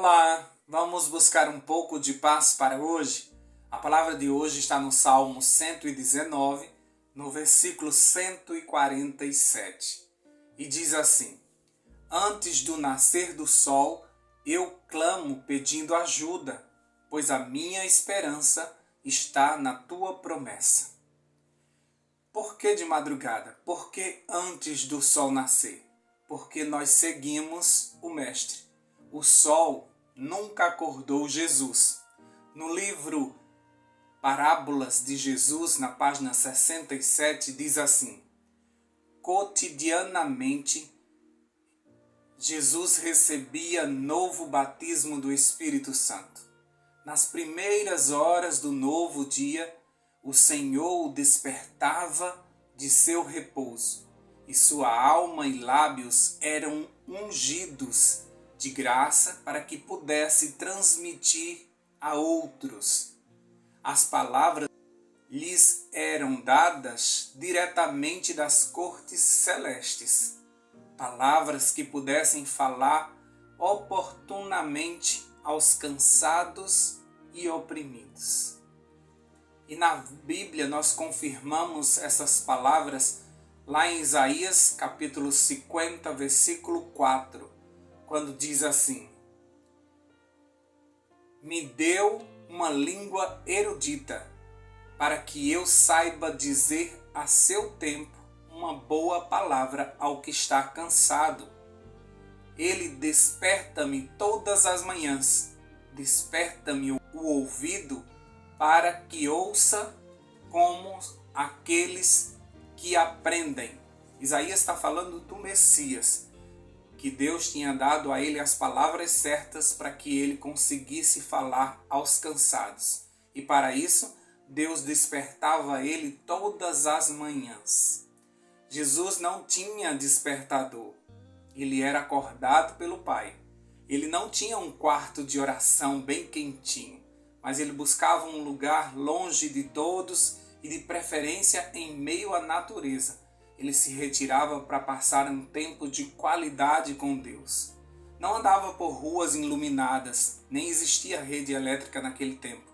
Olá, vamos buscar um pouco de paz para hoje? A palavra de hoje está no Salmo 119, no versículo 147. E diz assim: Antes do nascer do sol, eu clamo pedindo ajuda, pois a minha esperança está na tua promessa. Por que de madrugada? Por que antes do sol nascer? Porque nós seguimos o Mestre. O sol nunca acordou Jesus. No livro Parábolas de Jesus, na página 67, diz assim: Cotidianamente, Jesus recebia novo batismo do Espírito Santo. Nas primeiras horas do novo dia, o Senhor o despertava de seu repouso, e sua alma e lábios eram ungidos de graça para que pudesse transmitir a outros. As palavras lhes eram dadas diretamente das cortes celestes, palavras que pudessem falar oportunamente aos cansados e oprimidos. E na Bíblia nós confirmamos essas palavras lá em Isaías capítulo 50, versículo 4, quando diz assim: Me deu uma língua erudita, para que eu saiba dizer a seu tempo uma boa palavra ao que está cansado. Ele desperta-me todas as manhãs, desperta-me o ouvido para que ouça como aqueles que aprendem. Isaías está falando do Messias, que Deus tinha dado a ele as palavras certas para que ele conseguisse falar aos cansados. E para isso, Deus despertava ele todas as manhãs. Jesus não tinha despertador. Ele era acordado pelo Pai. Ele não tinha um quarto de oração bem quentinho, mas ele buscava um lugar longe de todos e de preferência em meio à natureza. Ele se retirava para passar um tempo de qualidade com Deus. Não andava por ruas iluminadas, nem existia rede elétrica naquele tempo.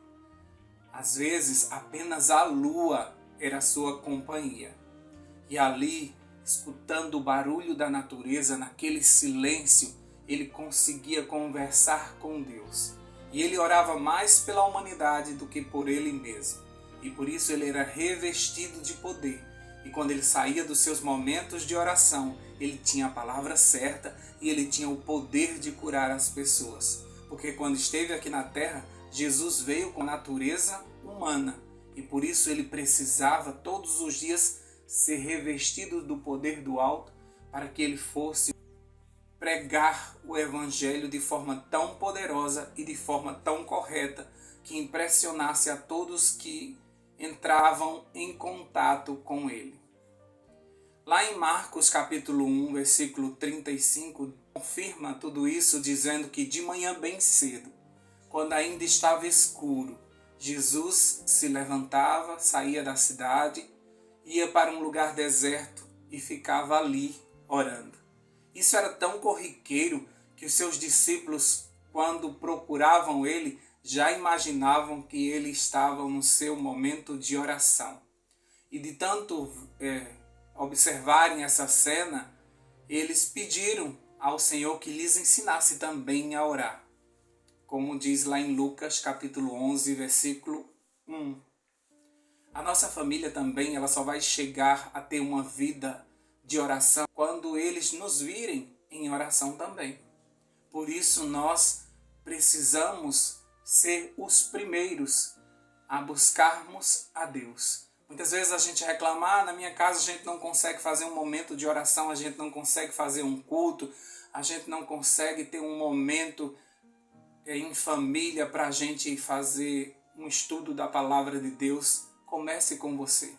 Às vezes, apenas a lua era sua companhia. E ali, escutando o barulho da natureza, naquele silêncio, ele conseguia conversar com Deus. E ele orava mais pela humanidade do que por ele mesmo. E por isso ele era revestido de poder. E quando ele saía dos seus momentos de oração, ele tinha a palavra certa e ele tinha o poder de curar as pessoas. Porque quando esteve aqui na terra, Jesus veio com a natureza humana. E por isso ele precisava todos os dias ser revestido do poder do alto para que ele fosse pregar o evangelho de forma tão poderosa e de forma tão correta que impressionasse a todos que entravam em contato com ele. Lá em Marcos capítulo 1, versículo 35, confirma tudo isso dizendo que de manhã bem cedo, quando ainda estava escuro, Jesus se levantava, saía da cidade, ia para um lugar deserto e ficava ali orando. Isso era tão corriqueiro que os seus discípulos, quando procuravam ele, já imaginavam que ele estava no seu momento de oração. E de tanto observarem essa cena, eles pediram ao Senhor que lhes ensinasse também a orar. Como diz lá em Lucas capítulo 11, versículo 1. A nossa família também ela só vai chegar a ter uma vida de oração quando eles nos virem em oração também. Por isso nós precisamos ser os primeiros a buscarmos a Deus. Muitas vezes a gente reclama, na minha casa a gente não consegue fazer um momento de oração, a gente não consegue fazer um culto, a gente não consegue ter um momento em família para a gente fazer um estudo da palavra de Deus. Comece com você.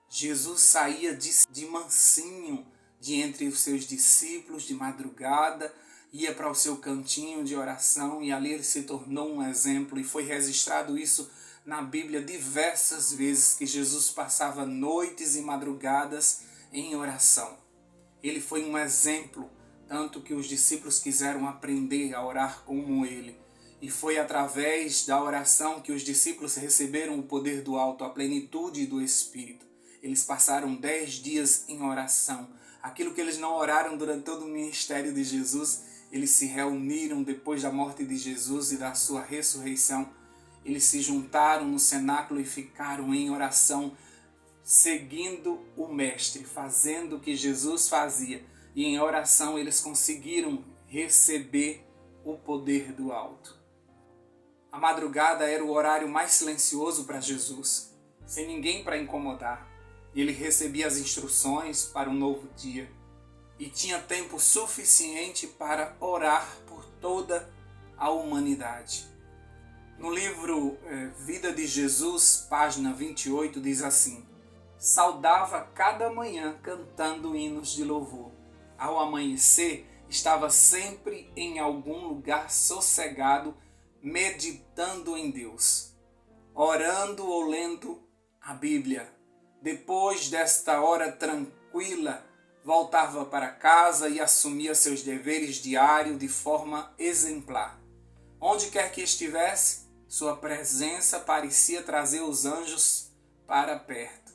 Jesus saía de mansinho de entre os seus discípulos de madrugada, ia para o seu cantinho de oração e ali ele se tornou um exemplo e foi registrado isso na Bíblia diversas vezes que Jesus passava noites e madrugadas em oração. Ele foi um exemplo tanto que os discípulos quiseram aprender a orar como ele. E foi através da oração que os discípulos receberam o poder do alto, a plenitude do Espírito. Eles passaram 10 dias em oração. Aquilo que eles não oraram durante todo o ministério de Jesus, eles se reuniram depois da morte de Jesus e da sua ressurreição. Eles se juntaram no cenáculo e ficaram em oração, seguindo o Mestre, fazendo o que Jesus fazia. E em oração eles conseguiram receber o poder do alto. A madrugada era o horário mais silencioso para Jesus, sem ninguém para incomodar. Ele recebia as instruções para um novo dia e tinha tempo suficiente para orar por toda a humanidade. No livro Vida de Jesus, página 28, diz assim: saudava cada manhã cantando hinos de louvor. Ao amanhecer, estava sempre em algum lugar sossegado, meditando em Deus, orando ou lendo a Bíblia. Depois desta hora tranquila, voltava para casa e assumia seus deveres diários de forma exemplar. Onde quer que estivesse, sua presença parecia trazer os anjos para perto.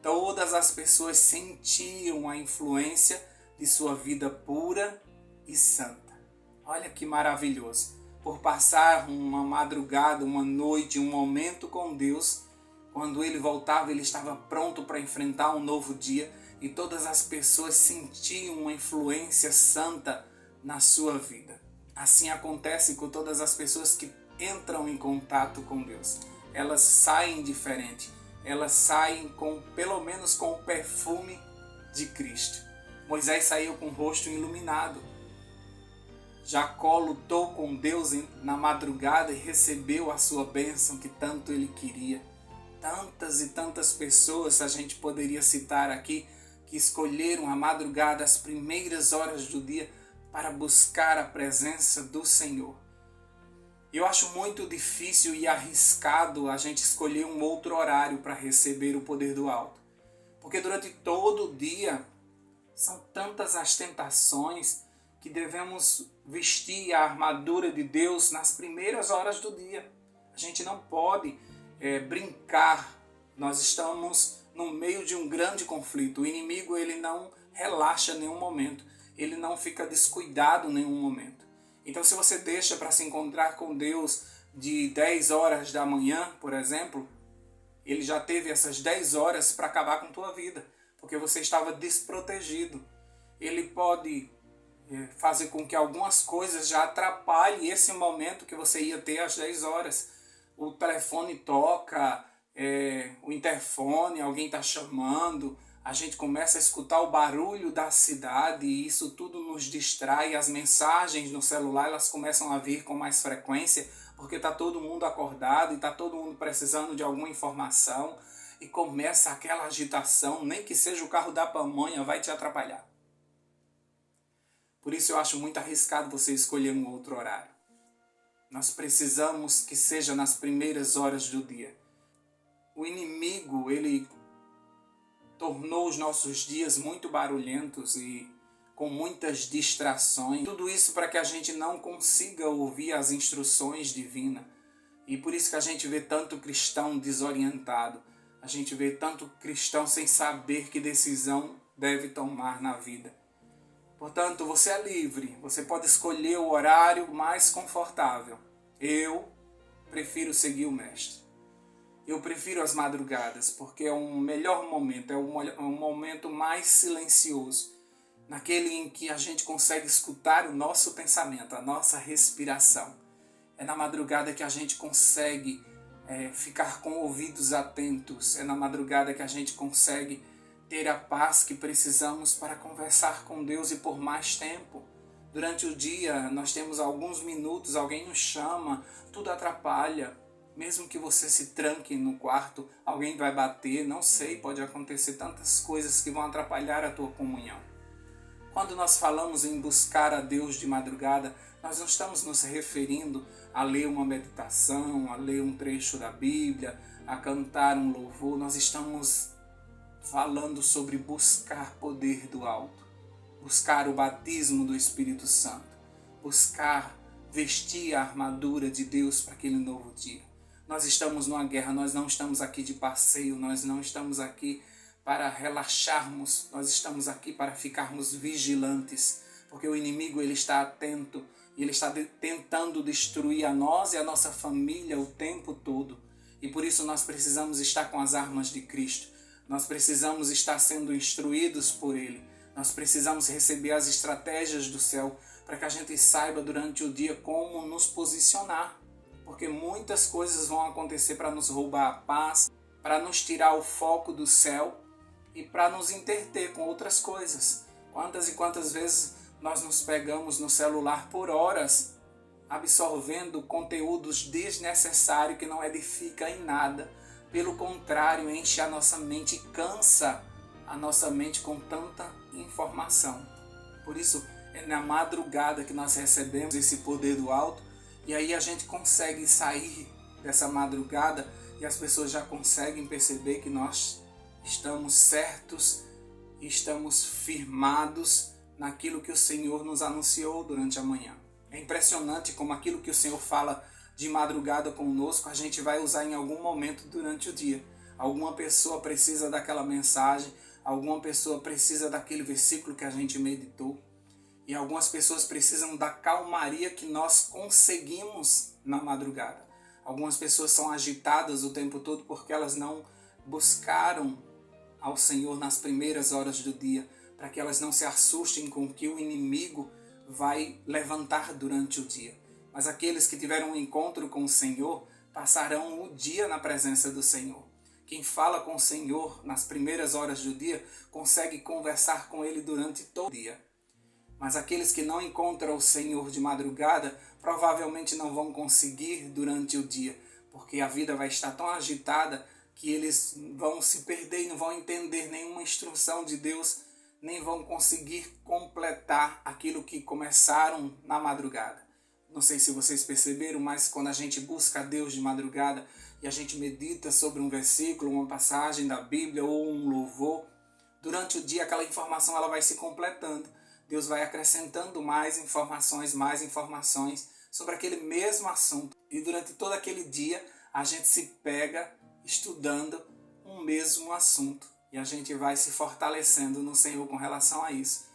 Todas as pessoas sentiam a influência de sua vida pura e santa. Olha que maravilhoso! Por passar uma madrugada, uma noite, um momento com Deus, quando ele voltava, ele estava pronto para enfrentar um novo dia e todas as pessoas sentiam uma influência santa na sua vida. Assim acontece com todas as pessoas que entram em contato com Deus. Elas saem diferente, elas saem pelo menos com o perfume de Cristo. Moisés saiu com o rosto iluminado. Jacó lutou com Deus na madrugada e recebeu a sua bênção que tanto ele queria. Tantas e tantas pessoas a gente poderia citar aqui que escolheram a madrugada, as primeiras horas do dia, para buscar a presença do Senhor. Eu acho muito difícil e arriscado a gente escolher um outro horário para receber o poder do alto. Porque durante todo o dia são tantas as tentações que devemos vestir a armadura de Deus nas primeiras horas do dia. A gente não pode brincar. Nós estamos no meio de um grande conflito. O inimigo ele não relaxa em nenhum momento. Ele não fica descuidado em nenhum momento. Então, se você deixa para se encontrar com Deus de 10 horas da manhã, por exemplo, ele já teve essas 10 horas para acabar com a tua vida, porque você estava desprotegido. Ele pode fazer com que algumas coisas já atrapalhem esse momento que você ia ter às 10 horas. O telefone toca, o interfone, alguém está chamando, a gente começa a escutar o barulho da cidade e isso tudo nos distrai. As mensagens no celular elas começam a vir com mais frequência porque está todo mundo acordado e está todo mundo precisando de alguma informação e começa aquela agitação, nem que seja o carro da pamonha vai te atrapalhar. Por isso eu acho muito arriscado você escolher um outro horário. Nós precisamos que seja nas primeiras horas do dia. O inimigo, ele tornou os nossos dias muito barulhentos e com muitas distrações. Tudo isso para que a gente não consiga ouvir as instruções divinas. E por isso que a gente vê tanto cristão desorientado. A gente vê tanto cristão sem saber que decisão deve tomar na vida. Portanto, você é livre. Você pode escolher o horário mais confortável. Eu prefiro seguir o Mestre. Eu prefiro as madrugadas, porque é um melhor momento, é um momento mais silencioso, naquele em que a gente consegue escutar o nosso pensamento, a nossa respiração. É na madrugada que a gente consegue ficar com ouvidos atentos, é na madrugada que a gente consegue ter a paz que precisamos para conversar com Deus e por mais tempo. Durante o dia nós temos alguns minutos, alguém nos chama, tudo atrapalha. Mesmo que você se tranque no quarto, alguém vai bater, não sei, pode acontecer tantas coisas que vão atrapalhar a tua comunhão. Quando nós falamos em buscar a Deus de madrugada, nós não estamos nos referindo a ler uma meditação, a ler um trecho da Bíblia, a cantar um louvor. Nós estamos falando sobre buscar poder do alto, buscar o batismo do Espírito Santo, buscar vestir a armadura de Deus para aquele novo dia. Nós estamos numa guerra, nós não estamos aqui de passeio, nós não estamos aqui para relaxarmos, nós estamos aqui para ficarmos vigilantes, porque o inimigo ele está atento e ele está tentando destruir a nós e a nossa família o tempo todo. E por isso nós precisamos estar com as armas de Cristo, nós precisamos estar sendo instruídos por Ele, nós precisamos receber as estratégias do céu para que a gente saiba durante o dia como nos posicionar, porque muitas coisas vão acontecer para nos roubar a paz, para nos tirar o foco do céu e para nos interter com outras coisas. Quantas e quantas vezes nós nos pegamos no celular por horas, absorvendo conteúdos desnecessários que não edificam em nada. Pelo contrário, enche a nossa mente e cansa a nossa mente com tanta informação. Por isso, é na madrugada que nós recebemos esse poder do alto e aí a gente consegue sair dessa madrugada e as pessoas já conseguem perceber que nós estamos certos e estamos firmados naquilo que o Senhor nos anunciou durante a manhã. É impressionante como aquilo que o Senhor fala de madrugada conosco, a gente vai usar em algum momento durante o dia. Alguma pessoa precisa daquela mensagem, alguma pessoa precisa daquele versículo que a gente meditou. E algumas pessoas precisam da calmaria que nós conseguimos na madrugada. Algumas pessoas são agitadas o tempo todo porque elas não buscaram ao Senhor nas primeiras horas do dia, para que elas não se assustem com o que o inimigo vai levantar durante o dia. Mas aqueles que tiveram um encontro com o Senhor passarão o dia na presença do Senhor. Quem fala com o Senhor nas primeiras horas do dia consegue conversar com Ele durante todo o dia. Mas aqueles que não encontram o Senhor de madrugada provavelmente não vão conseguir durante o dia, porque a vida vai estar tão agitada que eles vão se perder e não vão entender nenhuma instrução de Deus, nem vão conseguir completar aquilo que começaram na madrugada. Não sei se vocês perceberam, mas quando a gente busca a Deus de madrugada e a gente medita sobre um versículo, uma passagem da Bíblia ou um louvor, durante o dia aquela informação ela vai se completando. Deus vai acrescentando mais informações sobre aquele mesmo assunto. E durante todo aquele dia a gente se pega estudando um mesmo assunto. E a gente vai se fortalecendo no Senhor com relação a isso.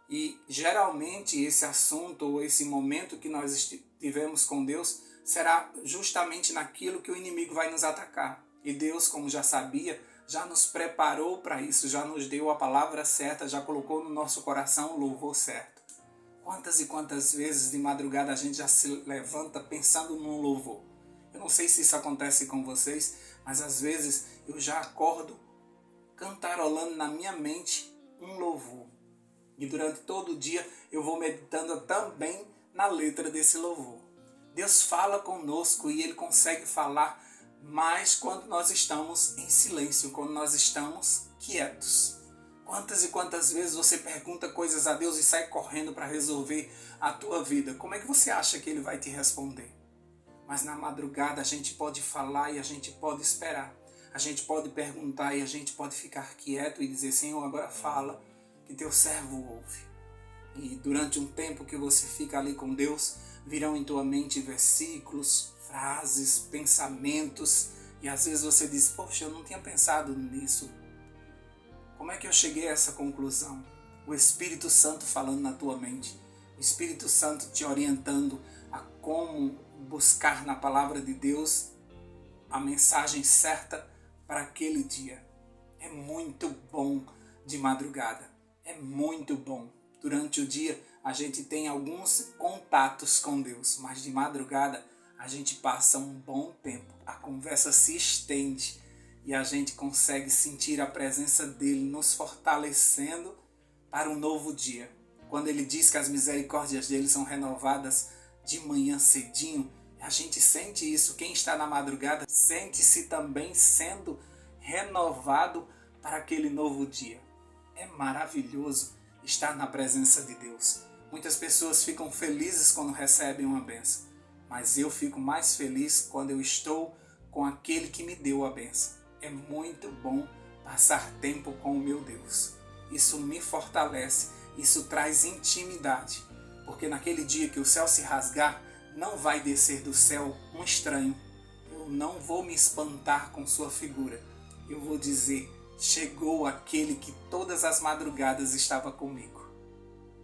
E geralmente esse assunto ou esse momento que nós tivemos com Deus será justamente naquilo que o inimigo vai nos atacar. E Deus, como já sabia, já nos preparou para isso, já nos deu a palavra certa, já colocou no nosso coração o louvor certo. Quantas e quantas vezes de madrugada a gente já se levanta pensando num louvor. Eu não sei se isso acontece com vocês, mas às vezes eu já acordo cantarolando na minha mente um louvor. E durante todo o dia eu vou meditando também na letra desse louvor. Deus fala conosco e Ele consegue falar mais quando nós estamos em silêncio, quando nós estamos quietos. Quantas e quantas vezes você pergunta coisas a Deus e sai correndo para resolver a tua vida? Como é que você acha que Ele vai te responder? Mas na madrugada a gente pode falar e a gente pode esperar. A gente pode perguntar e a gente pode ficar quieto e dizer: Senhor, agora fala, que teu servo ouve. E durante um tempo que você fica ali com Deus, virão em tua mente versículos, frases, pensamentos, e às vezes você diz: poxa, eu não tinha pensado nisso. Como é que eu cheguei a essa conclusão? O Espírito Santo falando na tua mente, o Espírito Santo te orientando a como buscar na palavra de Deus a mensagem certa para aquele dia. É muito bom de madrugada, é muito bom. Durante o dia a gente tem alguns contatos com Deus, mas de madrugada a gente passa um bom tempo. A conversa se estende e a gente consegue sentir a presença dele nos fortalecendo para um novo dia. Quando ele diz que as misericórdias dele são renovadas de manhã cedinho, a gente sente isso. Quem está na madrugada sente-se também sendo renovado para aquele novo dia. É maravilhoso estar na presença de Deus. Muitas pessoas ficam felizes quando recebem uma bênção, mas eu fico mais feliz quando eu estou com aquele que me deu a bênção. É muito bom passar tempo com o meu Deus. Isso me fortalece Isso traz intimidade, porque naquele dia que o céu se rasgar, não vai descer do céu um estranho. Eu não vou me espantar com sua figura. Eu vou dizer, chegou aquele que todas as madrugadas estava comigo.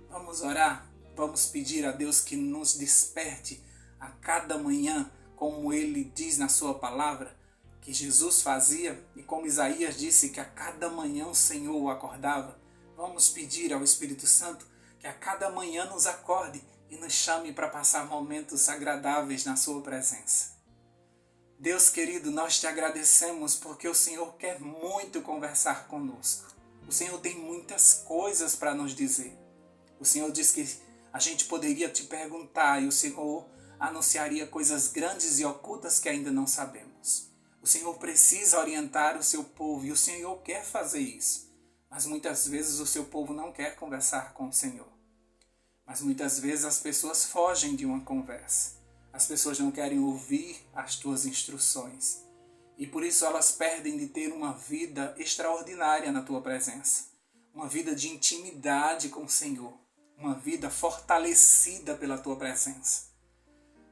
Vamos orar? Vamos pedir a Deus que nos desperte a cada manhã, como Ele diz na sua palavra, que Jesus fazia, e como Isaías disse que a cada manhã o Senhor o acordava. Vamos pedir ao Espírito Santo que a cada manhã nos acorde e nos chame para passar momentos agradáveis na sua presença. Deus querido, nós te agradecemos porque o Senhor quer muito conversar conosco. O Senhor tem muitas coisas para nos dizer. O Senhor diz que a gente poderia te perguntar e o Senhor anunciaria coisas grandes e ocultas que ainda não sabemos. O Senhor precisa orientar o seu povo e o Senhor quer fazer isso. Mas muitas vezes o seu povo não quer conversar com o Senhor. Mas muitas vezes as pessoas fogem de uma conversa. As pessoas não querem ouvir as tuas instruções. E por isso elas perdem de ter uma vida extraordinária na tua presença. Uma vida de intimidade com o Senhor. Uma vida fortalecida pela tua presença.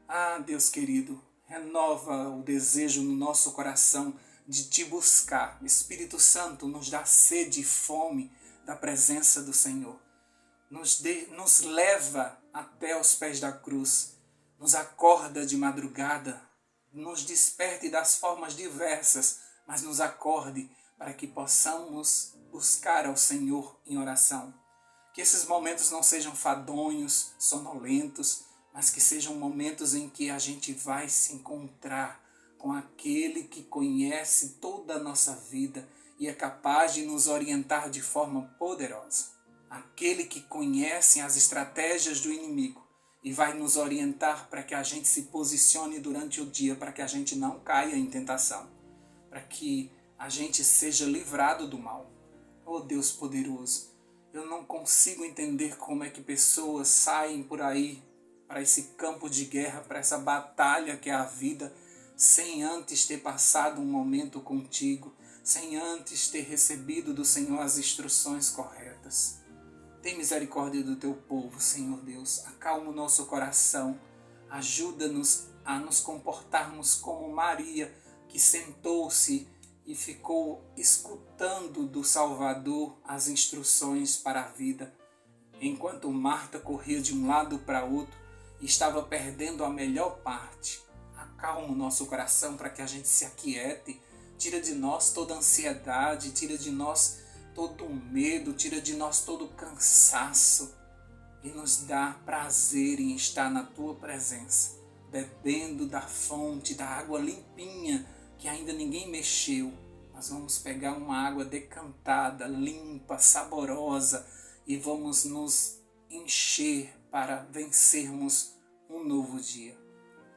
Ah, Deus querido, renova o desejo no nosso coração de te buscar. Espírito Santo, nos dá sede e fome da presença do Senhor. Nos leva até os pés da cruz. Nos acorda de madrugada. Nos desperte das formas diversas, mas nos acorde para que possamos buscar ao Senhor em oração. Que esses momentos não sejam fadonhos, sonolentos, mas que sejam momentos em que a gente vai se encontrar com aquele que conhece toda a nossa vida e é capaz de nos orientar de forma poderosa. Aquele que conhece as estratégias do inimigo e vai nos orientar para que a gente se posicione durante o dia, para que a gente não caia em tentação, para que a gente seja livrado do mal. Oh Deus poderoso, eu não consigo entender como é que pessoas saem por aí para esse campo de guerra, para essa batalha que é a vida, sem antes ter passado um momento contigo, sem antes ter recebido do Senhor as instruções corretas. Tem misericórdia do teu povo, Senhor Deus. Acalma o nosso coração. Ajuda-nos a nos comportarmos como Maria, que sentou-se e ficou escutando do Salvador as instruções para a vida, enquanto Marta corria de um lado para outro e estava perdendo a melhor parte. Acalma o nosso coração para que a gente se aquiete. Tira de nós toda a ansiedade, tira de nós todo o medo, tira de nós todo o cansaço e nos dá prazer em estar na tua presença, bebendo da fonte, da água limpinha que ainda ninguém mexeu. Nós vamos pegar uma água decantada, limpa, saborosa e vamos nos encher para vencermos um novo dia.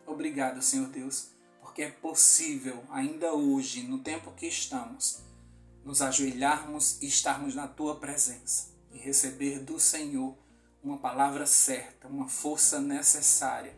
Obrigado, Senhor Deus, porque é possível ainda hoje, no tempo que estamos, nos ajoelharmos e estarmos na tua presença e receber do Senhor uma palavra certa, uma força necessária,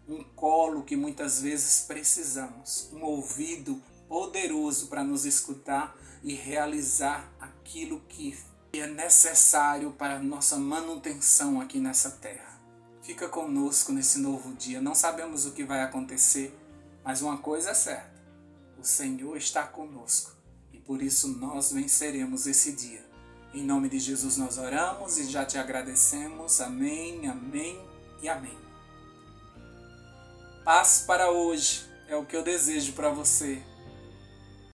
um colo que muitas vezes precisamos, um ouvido poderoso para nos escutar e realizar aquilo que é necessário para a nossa manutenção aqui nessa terra. Fica conosco nesse novo dia. Não sabemos o que vai acontecer, mas uma coisa é certa: o Senhor está conosco e por isso nós venceremos esse dia. Em nome de Jesus nós oramos e já te agradecemos. Amém, amém e amém. Paz para hoje é o que eu desejo para você.